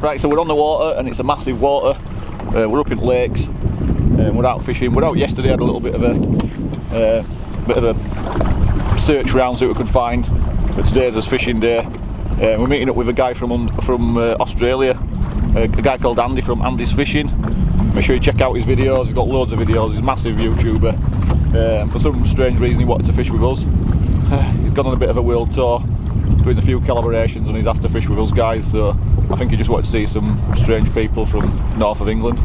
Right, so we're on the water and it's a massive water. We're up in lakes. We're out fishing. We're out yesterday. Had a little bit of a search round so we could find. But today's a fishing day. We're meeting up with a guy from Australia, a guy called Andy from Andysfishing. Make sure you check out his videos. He's got loads of videos. He's a massive YouTuber. And for some strange reason, he wanted to fish with us. He's gone on a bit of a world tour, doing a few collaborations, and he's asked to fish with us guys. So I think he just wanted to see some strange people from north of England.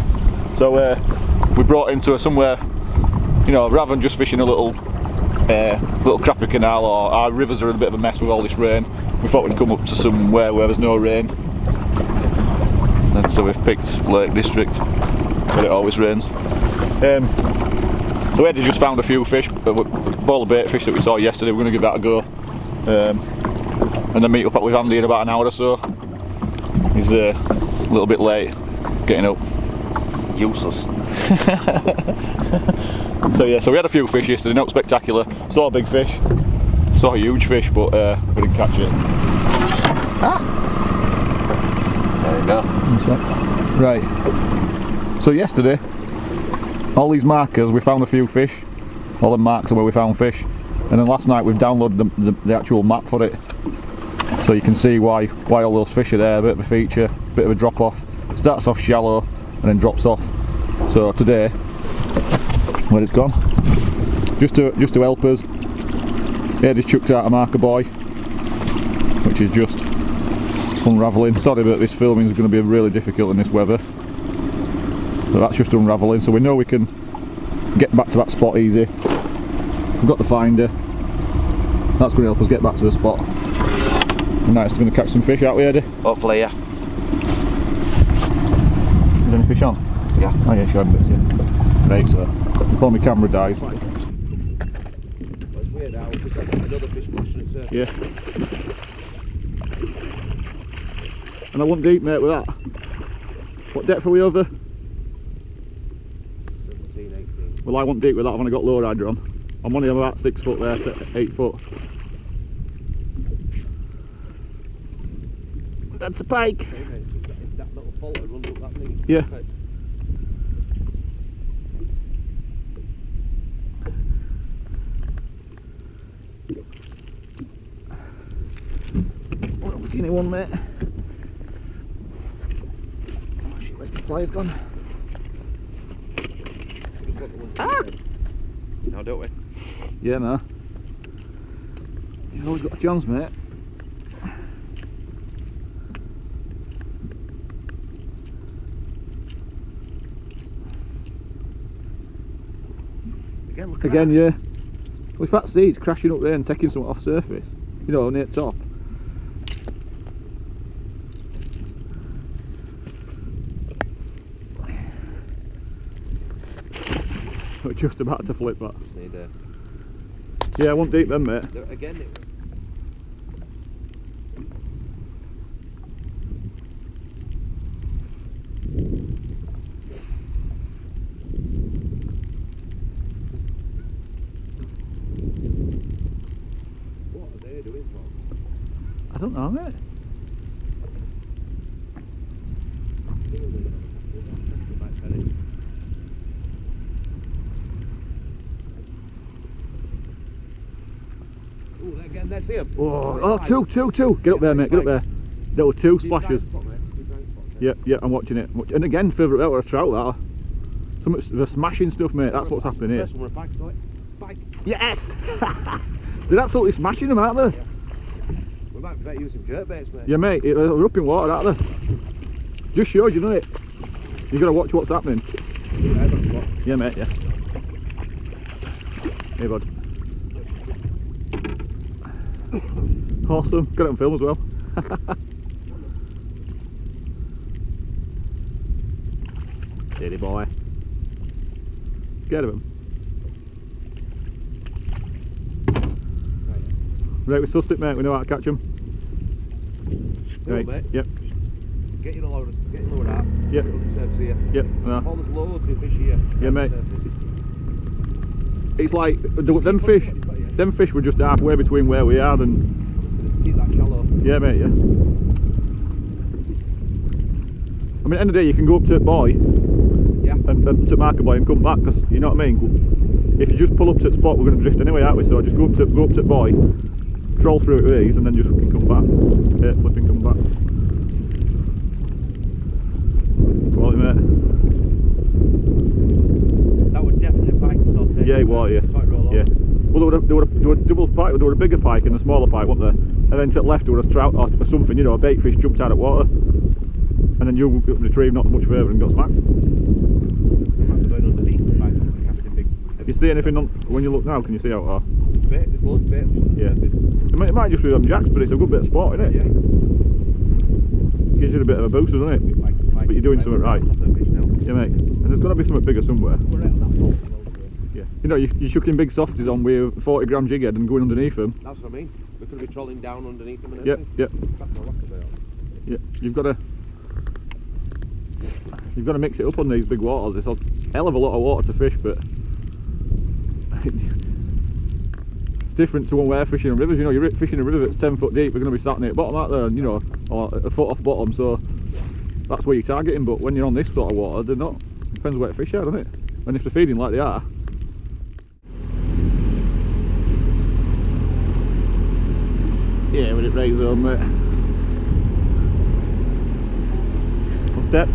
So we brought him to somewhere, you know, rather than just fishing a little crappy canal, or our rivers are in a bit of a mess with all this rain. We thought we'd come up to somewhere where there's no rain. And so we've picked Lake District, where it always rains. So Eddie just found a few fish, a ball of bait fish that we saw yesterday. We're going to give that a go. And then meet up with Andy in about an hour or so. He's a little bit late getting up. Useless. So yeah, so we had a few fish yesterday, not spectacular. Saw a big fish, saw a huge fish, but we didn't catch it. Ah! There you go. Right. So yesterday, all these markers, we found a few fish. All the marks are where we found fish. And then last night we've downloaded the actual map for it. So you can see why all those fish are there, a bit of a feature, a bit of a drop off. Starts off shallow and then drops off. So today, where it's gone, just to help us, Eddie chucked out a marker buoy, which is just unravelling. Sorry, but this filming is going to be really difficult in this weather. So that's just unravelling, so we know we can get back to that spot easy. We've got the finder. That's going to help us get back to the spot. And now it's going to catch some fish, aren't we, Eddie? Hopefully, yeah. Is there any fish on? Yeah. Oh yeah, sure, bits, yeah. Right, so before my camera dies. Well, it's weird how we've got another fish flashing at surface. Yeah. And I went deep, mate, with that. What depth are we over? 17, 18. Well, I went deep with that. I've only got lowrider on. I'm only about 6 foot there, 8 foot. That's a pike. If that little fault runs up that thing. Yeah. Perfect. Little skinny one, mate. Oh shit, where's my pliers gone? Ah! Now don't we? Yeah, no. You've always got a chance, mate. Again, look at Again, that. yeah. Well, if that seed's crashing up there and taking something off surface, you know, near the top. We're just about to flip that. Just need Yeah, I want deep then, mate. again, what are they doing, Tom? I don't know, mate. Ooh, again, let's see him. Oh, two. Get up there, mate, get up there. There were 2 splashes. Yeah, I'm watching it. And again, further out with a trout, that. They're smashing stuff, mate. That's what's happening here. Pike. Yes! They're absolutely smashing them, aren't they? Yeah. We might better use some jerk baits, mate. Yeah, mate, they're up in water, aren't they? Just shows you, doesn't it? You've got to watch what's happening. Yeah, mate, yeah. Hey, bud. Awesome. Got it on film as well. Steady boy. Scared of him? Right, we sussed it, mate. We know how to catch him. Right, mate. yep. Get your load out. Yep. On the surface here. Yep. Oh, there's loads of fish here. Yeah, mate. It's like them fish were just halfway between where we are and Keep that shallow. yeah, mate, yeah. I mean, at the end of the day, you can go up to Boy, and to Marker Boy and come back, because you know what I mean. If you just pull up to the spot, we're going to drift anyway, aren't we? So just go up to Boy, troll through it with ease, and then just fucking come back. Yeah, flipping come back. Quality, mate. That would definitely pike sort of. Yeah, it was, yeah. Yeah. Well, there were double pike, there were a bigger pike and a smaller pike, wasn't there? And then to the left there was a trout or something, you know, a bait fish jumped out of water. And then you retrieved not much further and got smacked. I'm not going underneath the pike, casting big. You see anything on, when you look now, can you see out there? Bait, there's loads of bait. Yeah. It might just be them jacks, but it's a good bit of sport, isn't it? Yeah. Gives you a bit of a boost, doesn't it? But you're doing something right. Yeah, mate. And there's got to be something bigger somewhere. We're out on that pole. Yeah. You know, you're chucking big softies on with 40 gram jig head and going underneath them. That's what I mean. We're going to be trolling down underneath them and Yep, everything. yep. That's what I like about it. Yeah, you've got to mix it up on these big waters. It's a hell of a lot of water to fish, but it's different to when we're fishing in rivers. You know, you're fishing a river that's 10 foot deep, we're going to be sat near the bottom out there, and you know, or a foot off bottom, so that's where you're targeting. But when you're on this sort of water, they're not. Depends where the fish are, doesn't it? And if they're feeding like they are. Yeah, when it rains on, mate. What's depth?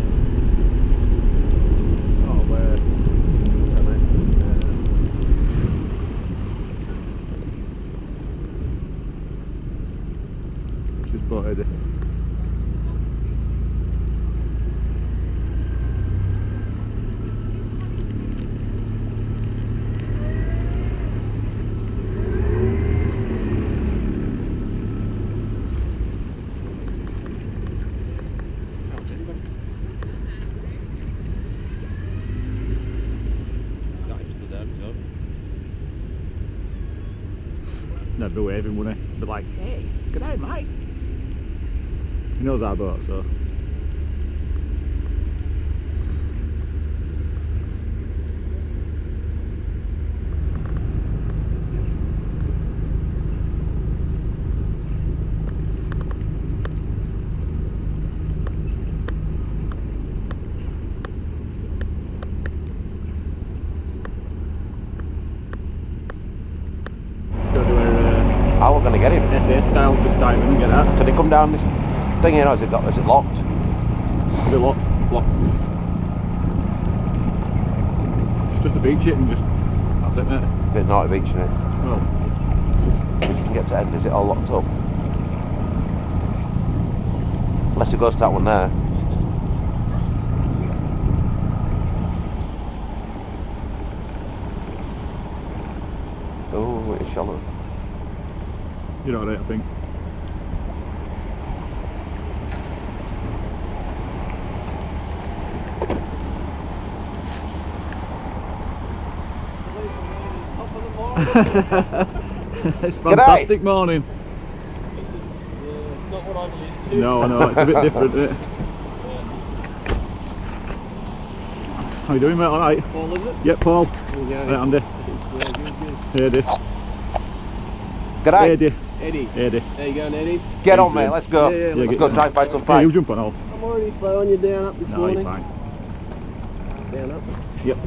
Oh, where? Just spotted it. They'd be waving, wouldn't he? Be like, hey, good day, mate. He knows our boat, so. How are we going to get him? SA style, just dive in and get that. Can he come down this thing here, or is it locked? Is it locked? Just a beach it and just, that's it, mate. Bit naughty beach, isn't it? Well, If you can get to end, is it all locked up? Unless it goes to that one there. Oh, it's shallow. you're alright, I think. It's a fantastic morning. It's not what I'm used to. No, I know, it's a bit different, isn't it? How you doing, mate? Alright? Paul, is it? Yep, Paul. Yeah, Right, Andy. Hey, Eddie. G'day. Hey, Eddie. Eddie. Eddie. There you go, Eddie. Get on, mate, let's go. Yeah, let's get go down. try and find some Hey, pike. you jump on all. I'm already slowing you down up this No, morning. you're fine. Down up. Yep.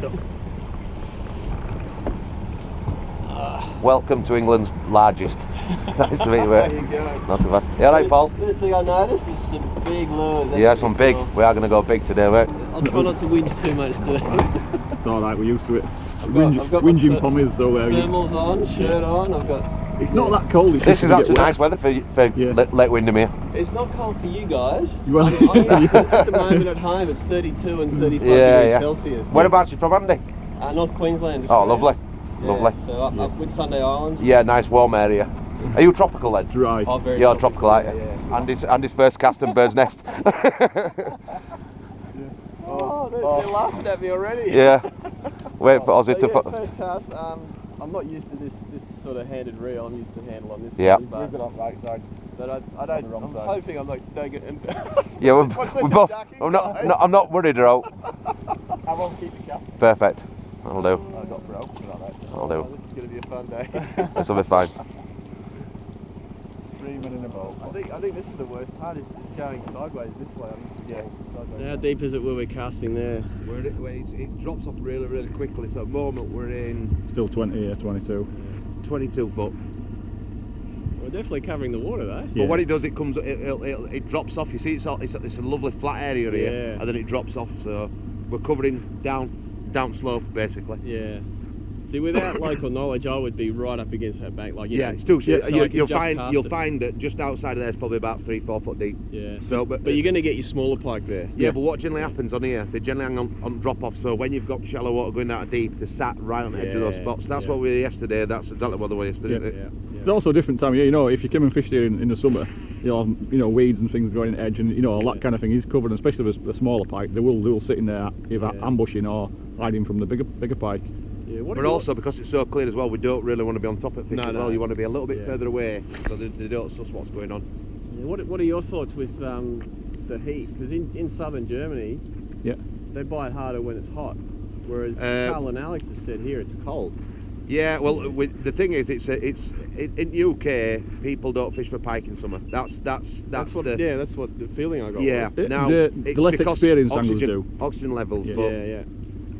Welcome to England's largest. Nice to meet you, mate. There you go. Not too bad. Yeah, right, Paul? First thing I noticed is some big lures. Yeah, some big. We are going to go big today, mate. I'll try not to whinge too much today. It's alright, we're used to it. I've got Whinging my pommies, so thermals on, shirt on. I've got. it's not that cold. It's This just is to get actually wet. nice weather for Yeah. Lake Windermere. It's not cold for you guys. Well, I'm used to, at the moment at home it's 32 and 35 degrees Yeah. Celsius. Whereabouts are you from, Andy? North Queensland. Oh, Australia. lovely. Yeah, Lovely. So up with Sunday Islands. Yeah, nice warm area. Are you tropical then? Dry. Oh, very You're tropical, aren't you? Yeah. Andy's first cast and bird's nest. Oh, they're laughing at me already. Yeah. Wait for Ozzy to So, put. first cast. I'm not used to this sort of handed reel. I'm used to handle on this. Yeah. One, but, We've got on the right side. but I don't. the wrong I'm side. hoping I'm not don't get. Yeah, we're What's with the both. ducking, I'm guys? not worried, Ro. I won't keep the cap. Perfect. That'll do. I got broke. That'll Oh, do. this is going to be a fun day. This will be fine. 3 men in a boat. I think this is the worst part. Is going sideways this way. I'm used to going How deep is it where we're casting there? It drops off really, really quickly. So at the moment we're in Still 20 here, 22. 22 foot. We're definitely covering the water though. Yeah. But what it does, it comes, it drops off. You see, it's a lovely flat area here, Yeah. and then it drops off. So we're covering down slope basically. Yeah. See, without local knowledge, I would be right up against that bank. Like, you know, It's too so I could you'll just find cast you'll it. find that just outside of there is probably about 3-4 foot deep. Yeah. So, But you're going to get your smaller pike there. yeah, but what generally happens on here, they generally hang on drop off. So when you've got shallow water going out deep, they're sat right on the edge of those Yeah, spots. That's yeah. what we were yesterday. That's exactly what they were yesterday. Yeah. isn't it? Yeah. It's also a different time of year, you know, if you come and fish here in the summer, you'll have, you know, weeds and things growing at edge and, you know, all that kind of thing is covered, and especially with a smaller pike, they will sit in there either ambushing or hiding from the bigger pike. Yeah. But also because it's so clear as well, we don't really want to be on top of fish No, as no. well. You want to be a little bit Yeah. further away so they don't suss what's going on. Yeah, what are your thoughts with the heat? Because in southern Germany, Yeah. they bite harder when it's hot, whereas Carl and Alex have said here it's cold. Yeah, well, the thing is, in UK people don't fish for pike in summer. That's That's what the feeling I got. Yeah. The- Now the it's less because experienced anglers do. oxygen levels, Yeah. but Yeah.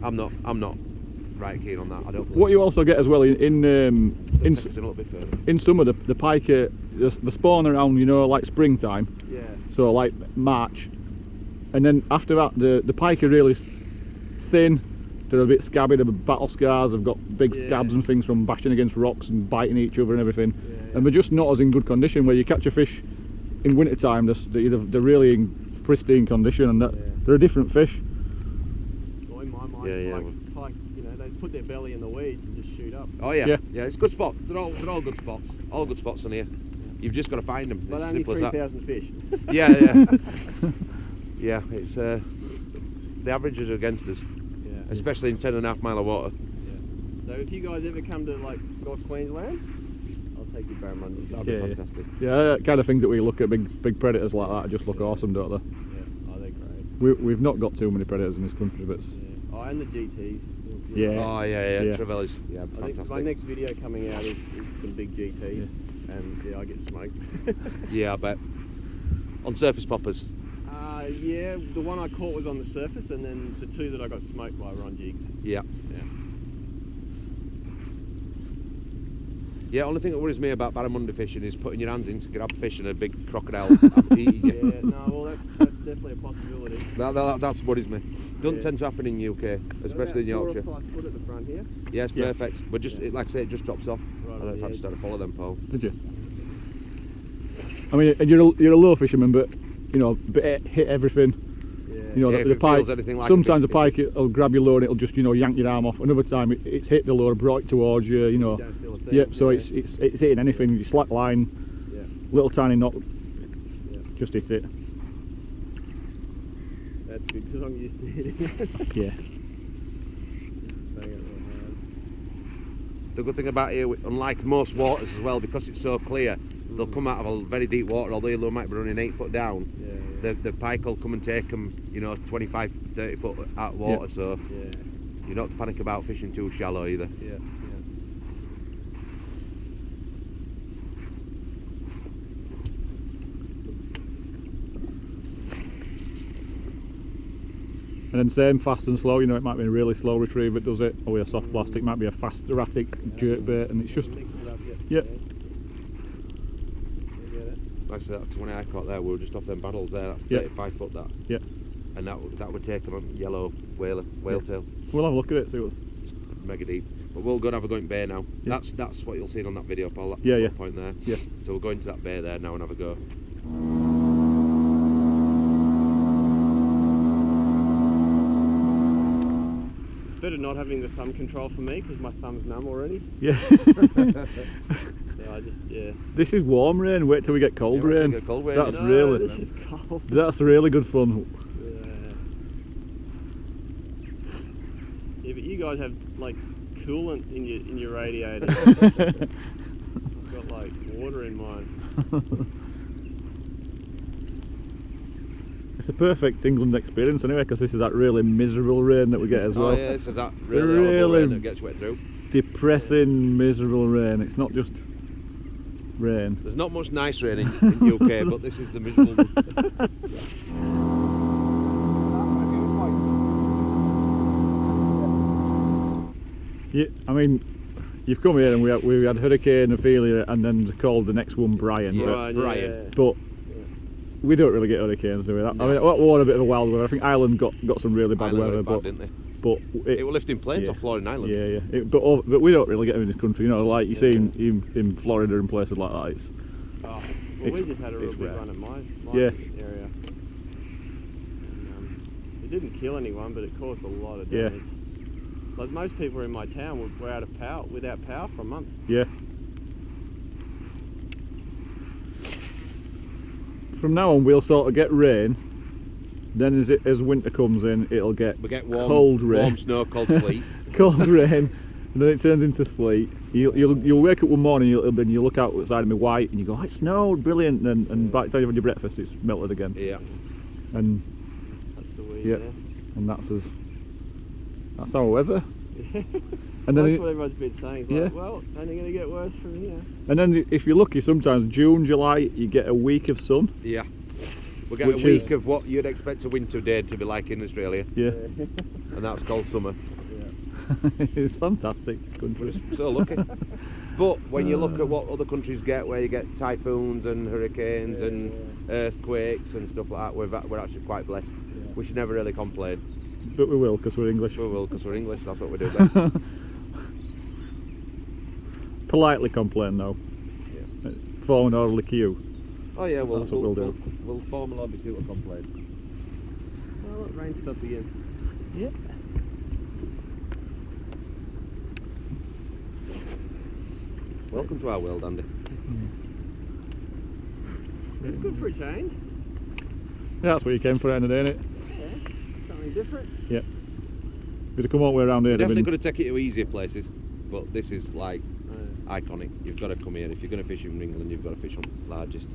I'm not right keen on that. I don't. What you also get as well in Take us in a little bit further. in summer, the pike the spawn around, you know, like springtime, Yeah. so like March, and then after that the pike are really thin. They're a bit scabby, they're battle scars, they've got big scabs and things from bashing against rocks and biting each other and everything, and they're just not as in good condition. Where you catch a fish in winter time, they're really in pristine condition, and they're a different fish. Well, in my mind, Yeah, pike, you know, they put their belly in the weeds and just shoot up. Oh yeah, Yeah. yeah. It's good spots. They're all good spots. All good spots on here. You've just got to find them. But It's only simple as that. 3,000 fish. Yeah. Yeah. It's the averages are against us, Yeah. especially in 10.5 mile of water. So if you guys ever come to like North Queensland, I'll take you barramundi. That'd be Yeah. fantastic. Yeah, kind of things that we look at, big predators like that just look awesome, don't they? Yeah. Oh, they're great. We've not got too many predators in this country, but Yeah. Oh, and the GTs. Yeah. Oh yeah. Yeah. Trevellis. Yeah, I think fantastic. my next video coming out is some big GTs, and I get smoked. Yeah, I bet. On surface poppers. Yeah, the one I caught was on the surface, and then the two that I got smoked by were on jigs. Yeah. Yeah. Yeah, only thing that worries me about barramundi fishing is putting your hands in to grab fish and a big crocodile eating you. Yeah, no, well that's definitely a possibility. That's what worries me. Doesn't Yeah. tend to happen in UK, especially in About Yorkshire. 4 or 5 foot at the front here. Yeah, it's Yeah. perfect. But just like I say, it just drops off. Right I on don't know if the I just edge. had to follow them, Paul. did you? I mean, and you're a low fisherman, but you know, hit everything. Yeah. You know, Yeah, the if it pike. feels anything like a Sometimes a fish, pike will grab your lure and it'll just, you know, yank your arm off. Another time it's hit the lure, brought it towards you. You know. Don't feel a thing. Yep. So yeah. it's hitting anything. You slack line, Yeah. little tiny knot, Yeah. just hit it. That's good because I'm used to hitting it. Yeah. Bang it real hard. The good thing about here, unlike most waters as well, because it's so clear, they'll come out of a very deep water, although your lure might be running 8 foot down. Yeah. The pike will come and take them, you know, 25, 30 foot out of water, so Yeah. you're not to panic about fishing too shallow either. Yeah. And then same fast and slow. You know, it might be a really slow retrieve that does it, or with a soft plastic, it might be a fast erratic jerk bait, and it's just Mix it up, Yep. Yeah. You get it? Like I said, that's when I caught there, we were just off them paddles there, that's Yeah. 35 foot that. Yeah. And that would take them a yellow whale tail, We'll have a look at it. See what. mega deep. But we'll go and have a go in bay now. Yeah. That's what you'll see on that video, Paul. That's Yeah, the yeah. point there. Yeah. So we'll go into that bay there now and have a go. It's better not having the thumb control for me because my thumb's numb already. Yeah. So I just, yeah. This is warm rain. Wait till we get cold Yeah, wait till rain. we get cold rain, That's yeah. No, really. this is cold. That's really good fun. Yeah, but you guys have like coolant in your radiator. I've got like water in mine. It's a perfect England experience anyway, because this is that really miserable rain that we get as well. Oh yeah, this is that really horrible rain that gets wet through. Depressing, miserable rain. It's not just rain. There's not much nice rain in UK, but this is the miserable one. Yeah, I mean, you've come here and we had Hurricane Ophelia and then called the next one Brian. Yeah, Right, Brian. yeah. But we don't really get hurricanes, do we? I mean, we want a bit of a wild weather. I think Ireland got some really bad Ireland weather, were but bad, didn't they? but It were lifting planes off Florida Island. Yeah, yeah. But we don't really get them in this country. You know, like you see in Florida and places like that. It's Well, we just had a real it's big rare. one in my Yeah. area. And, it didn't kill anyone, but it caused a lot of Yeah. damage. Like most people in my town were out of power, without power for a month. yeah. From now on, we'll sort of get rain. Then as winter comes in, it'll get We get warm, cold rain, warm snow, cold sleet. cold rain, and then it turns into sleet. You'll wake up one morning, and you look outside and be white, and you go, "Oh, it snowed, brilliant!" And by the time you've had your breakfast, it's melted again. Yeah. And That's the weird. yeah, and that's our weather. And That's then what everyone's been saying. It's yeah. like, well, it's only going to get worse from here. and then if you're lucky, sometimes June, July, you get a week of sun. Yeah. We get Which a week is- of what you'd expect a winter day to be like in Australia, Yeah, and that's called summer. it's fantastic country. So lucky. But when you look at what other countries get, where you get typhoons and hurricanes and earthquakes and stuff like that, we're actually quite blessed. We should never really complain. But we will, because we're English. We will, because we're English, that's what we do best. Politely complain though. Yeah. Form an orderly queue. Oh yeah, That's what we'll do. We'll form a lobby to complain. Oh, look, rain stopped again. Yeah. Welcome to our world, Andy. It's good for a change. Yeah, that's what you came for, end of the day, innit? Yeah, something different. Yeah. We'd have come all the way around here. Definitely Been, could have taken it to easier places, but this is like iconic. You've got to come here. If you're going to fish in England, you've got to fish on largest.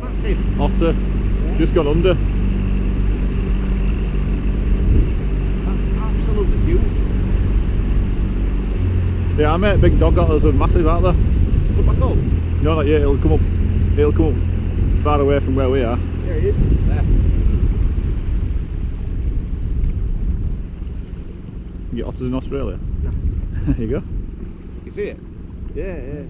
Massive. Otter, just gone under. That's absolutely huge. Yeah, I mate, big dog otters are massive, aren't they? Come back up. No, not yet. It'll come up far away from where we are. There he is. There. You get otters in Australia? There you go. You see it? Yeah, yeah.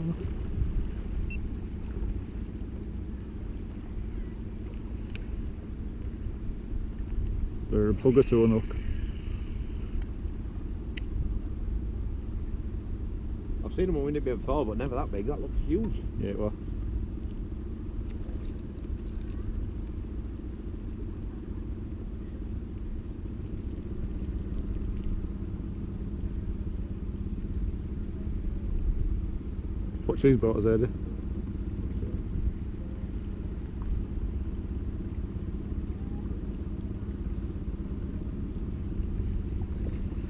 They're a bugger to unhook. I've seen them on Windermere before, but never that big. That looks huge. Yeah, well. Watch these boaters, Eddie.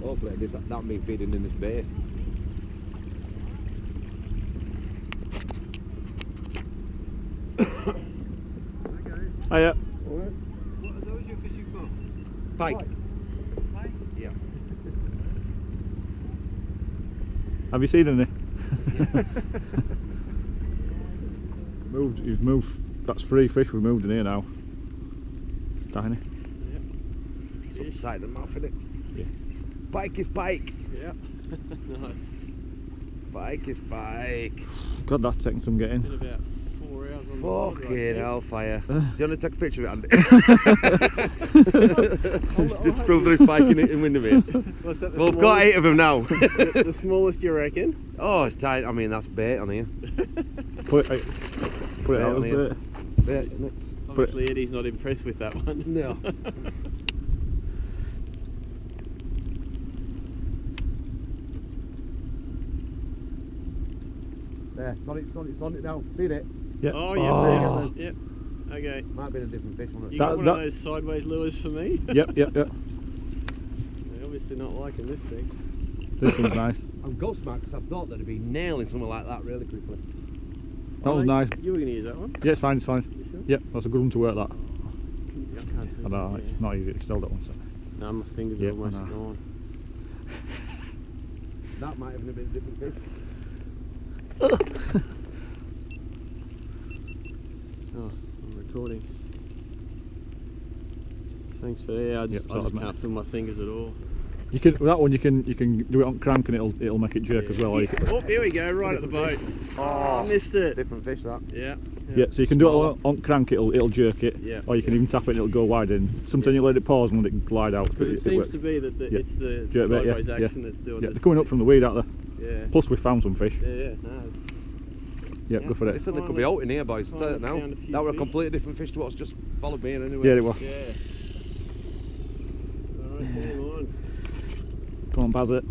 Hopefully, that'll be feeding in this bay. Hiya. What are those you're fishing for? Pike. Pike? Yeah. Have you seen any? He's moved. That's 3 fish we've moved in here now. It's tiny. It's upside the mouth, isn't it? Yeah. Pike is pike. Yeah. Nice. Pike is pike. God, that's taking some getting. Been about 4 hours on the board, Fucking right? hellfire. Uh. Do you want to take a picture of it, Andy? Just I'll prove there's pike in Windermere. What's that, the Well, we've got smallest- 8 of them now. the smallest you reckon? Oh, it's tight. I mean, that's bait on here. Put it Bait out on as here. bait. Bait, isn't it? Obviously Eddie's not impressed with that one. No. There, it's on it now. See it? Yeah. Oh, yep, Oh. yep. Okay. Might be a different fish, won't You it? got That- one that- of those sideways lures for me? Yep. They're obviously not liking this thing. This one's nice. I'm gobsmacked because I thought that it'd be nailing something like that really quickly. That was nice. You were going to use that one? Yeah, it's fine, it's fine. You sure? Yep, that's a good one to work that. I can't see. I know, it's not easy to hold that one. So. No, my fingers Yep, are almost I know. gone. That might have been a bit different fish. Oh, I'm recording. Thanks for I just can't feel my fingers at all. You can that one. You can do it on crank and it'll make it jerk as well. Yeah. Oh, here we go, right at the boat. Oh, I missed it. Different fish that. Yeah. Yeah, so you can do it on crank, it'll jerk it, or you can even tap it and it'll go wide in. Sometimes you let it pause and let it glide out. Because it seems to be that it's the sideways action that's doing this. this. They're coming up from the weed, aren't they? Yeah. Plus we found some fish. Yeah, no. Yeah, go for it. They said they could be out in here, boys. I'll tell you that now. That were a completely different fish to what's just followed me in anyway. Yeah, it was. Yeah. Alright, come on. Come on, Baz it.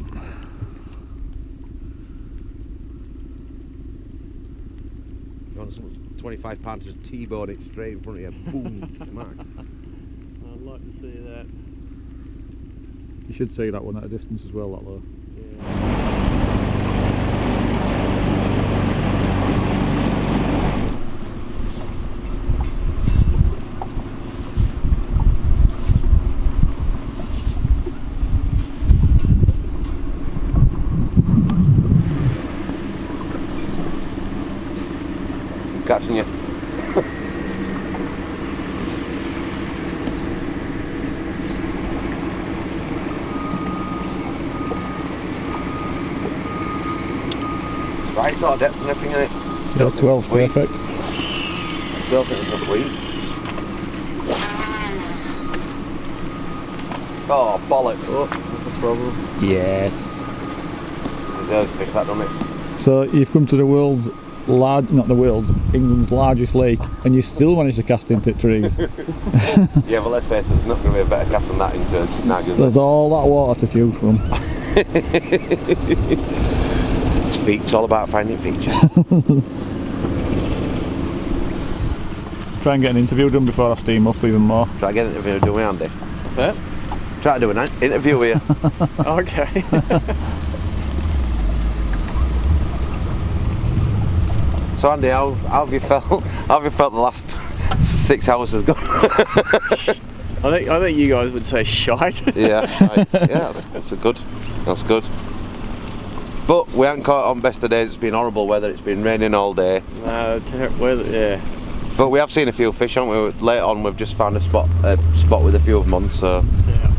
You want some 25 pounds, just T-bone it straight in front of you. Boom, mark. I'd like to see that. You should see that one at a distance as well, that low. Yeah. Catching you. Right sort of depth and everything in it. Yeah, 12, perfect. Still think there's enough weed. Oh, bollocks. Oh, that's a problem. Yes. Deserves fish that, doesn't it? So you've come to the world's England's largest lake, and you still manage to cast into trees. Yeah, but let's face it, there's not going to be a better cast than that into a snag, is There's all that water to choose from. It's features, all about finding features. Try and get an interview done before I steam up even more. Try to get an interview with Andy. What's that? Try to do an interview with you. Okay. So Andy, how have you felt? How have you felt the last 6 hours has gone? I think you guys would say shite. Yeah, shite. Yeah, that's good. That's good. But we haven't caught it on best of days. It's been horrible weather. It's been raining all day. No, weather. Yeah. But we have seen a few fish, haven't we? Later on, we've just found a spot with a few of them on. So yeah.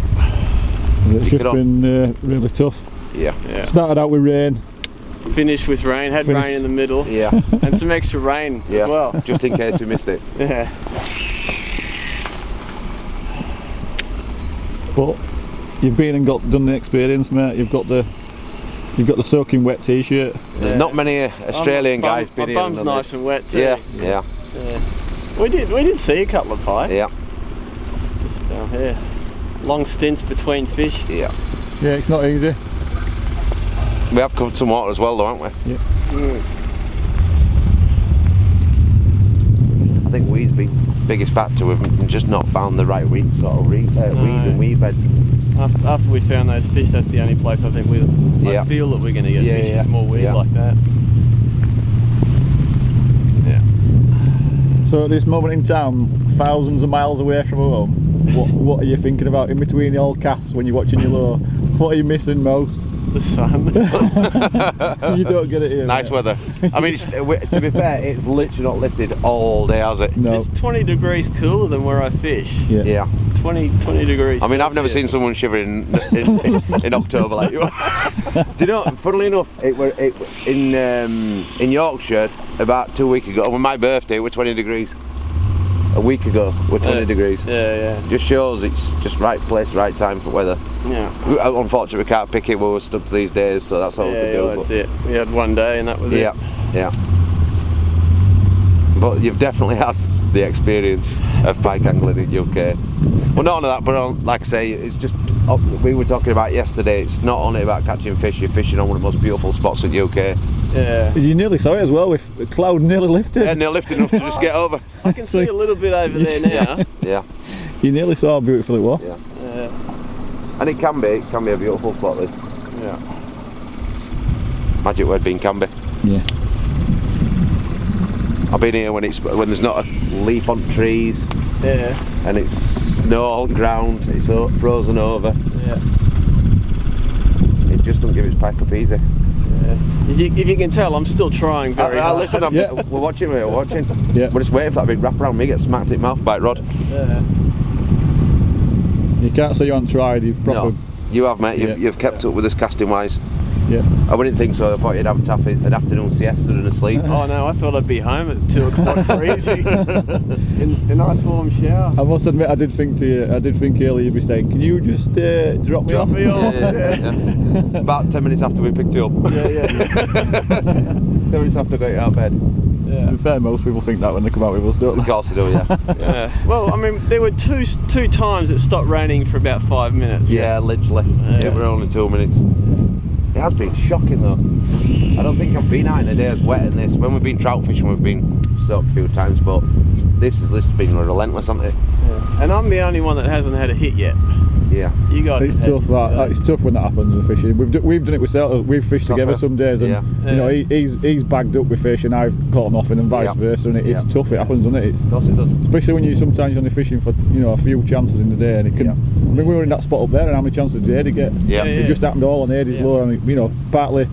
It's just been really tough. Yeah. Started out with rain. Finished with rain, had rain in the middle. Yeah. And some extra rain as well. Just in case we missed it. Yeah. But you've been and done the experience, mate. You've got the soaking wet t-shirt. There's not many Australian guys been here. My bum's nice and wet too. Yeah. We did see a couple of pike. Yeah. Just down here. Long stints between fish. Yeah. Yeah, it's not easy. We have covered some water as well, though, haven't we? Yeah. I think weed's been the biggest factor. We've just not found the right weed weed and weed beds. After we found those fish, that's the only place I think I feel that we're going to get fish more weed like that. Yeah. So at this moment in time, thousands of miles away from home, what are you thinking about in between the old casts when you're watching your lure? What are you missing most? The sun. You don't get it here. Nice weather. I mean, to be fair, it's literally not lifted all day, has it? No. It's 20 degrees cooler than where I fish. Yeah. 20 degrees. I mean, I've never seen someone shivering in October like you. Do you know? Funnily enough, in Yorkshire about 2 weeks ago, on my birthday, it was 20 degrees. A week ago, we're 20 degrees. Yeah. Just shows it's just right place, right time for weather. Yeah. Unfortunately, we can't pick it where we're stuck to these days, so that's all we can do. That's it. We had one day and that was it. Yeah. But you've definitely had the experience of pike angling in UK. Well, not only that, but like I say, it's just, we were talking about yesterday, it's not only about catching fish, you're fishing on one of the most beautiful spots in UK. Yeah. You nearly saw it as well, with the cloud nearly lifted. Yeah, nearly lifted enough to just get over. I can see a little bit over there now. Yeah. You nearly saw how beautiful it was. Yeah. And it can be a beautiful spot, this. Yeah. Magic word being can be. Yeah. I've been here when there's not a leaf on trees. Yeah. And it's snow on the ground, it's frozen over. Yeah. It just don't give its pike up easy. If you can tell, I'm still trying very hard. Listen, we're watching, mate, we're watching. Yeah. We're just waiting for that big wrap around me, get smacked at mouth bite rod. You can't say you haven't tried. You've proper. No, you have, mate. You've kept up with us casting wise. Yeah. I wouldn't think so. I thought you'd have an afternoon siesta and a sleep. Oh no, I thought I'd be home at 2 o'clock for easy. in a nice warm shower. I must admit, I did think earlier you'd be saying, "Can you just drop me off?" Yeah. About 10 minutes after we picked you up. 10 minutes after I got you out of bed. To be fair, most people think that when they come out with us, don't they? Of course they do, yeah. Well, I mean, there were two times it stopped raining for about 5 minutes. Yeah, literally. It were only 2 minutes. It has been shocking though. I don't think I've been out in a day as wet as this. When we've been trout fishing, we've been soaked a few times, but this has been relentless, hasn't it? Yeah. And I'm the only one that hasn't had a hit yet. Yeah. You guys. It's tough. It's tough when that happens with fishing. We've done it ourselves. We've fished together some days, and you know he's bagged up with fish, and I've caught him off, and vice versa. And it's tough. It happens, doesn't it? Of course it does. Especially when you sometimes only fishing for a few chances in the day, and it can. I mean, we were in that spot up there, and how many chances did Adi get? It just happened all on Adi's lure, and partly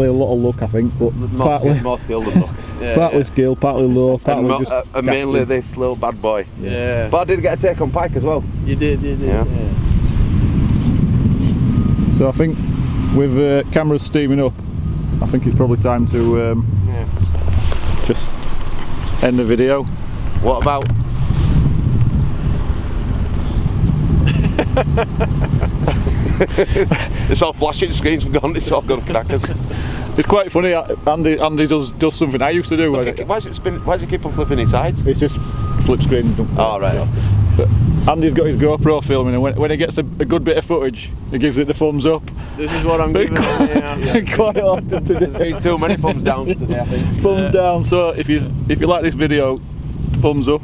a lot of luck, I think, but more skill than luck. Partly skill, partly lure, partly and mainly this little bad boy. Yeah. But I did get a take on pike as well. You did. Yeah. So I think with cameras steaming up, I think it's probably time to just end the video. What about? It's all flashing screens have gone. It's all gone crackers. It's quite funny. Andy does something I used to do. Why does it keep on flipping his sides? It's just flip screen. Oh right. But Andy's got his GoPro filming, and when he gets a good bit of footage, he gives it the thumbs up. This is what I'm giving it now. Quite often today. There's been too many thumbs down today, I think. Thumbs down. So if you like this video, thumbs up.